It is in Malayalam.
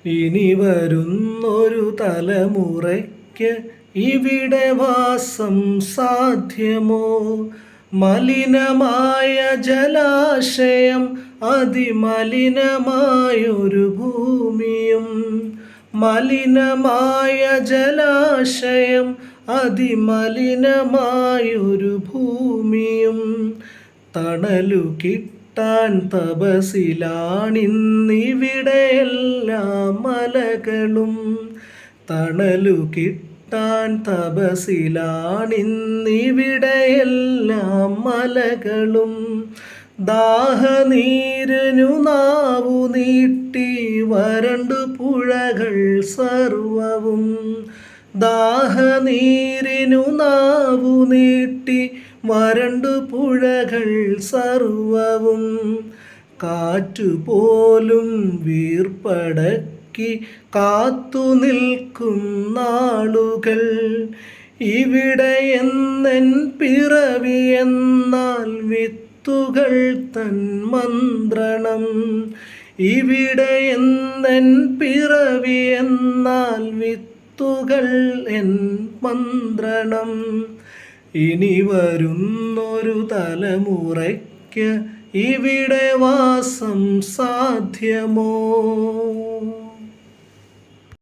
ഇനി വരുന്നൊരു തലമുറയ്ക്ക് ഇവിടെ വാസം സാധ്യമോ? മലിനമായ ജലാശയം, അതിമലിനമായൊരു ഭൂമിയും. മലിനമായ ജലാശയം, അതിമലിനമായൊരു ഭൂമിയും. തണലു കിട്ടാൻ തപസിലാണിന്നിവിടെയെല്ലാം മലകളും. തണലു കിട്ടാൻ തപസിലാണിന്നിവിടെയെല്ലാം മലകളും. ദാഹനീരിനു നാവു നീട്ടി വരണ്ടു പുഴകൾ സർവവും. ദാഹനീരിനു നാവു നീട്ടി വരണ്ടു പുഴകൾ സർവവും. കാറ്റുപോലും വീർപ്പടക്കി കാത്തു നിൽക്കും നാളുകൾ. ഇവിടെ എന്നെൻ പിറവി എന്നാൽ വിത്തുകൾ തൻ മന്ത്രണം. ഇവിടെ എന്നെൻ പിറവി എന്നാൽ വിത്തുകൾ എൻ മന്ത്രണം. ഇനി വരുന്നൊരു തലമുറയ്ക്ക് ഇവിടെ വാസം സാധ്യമോ?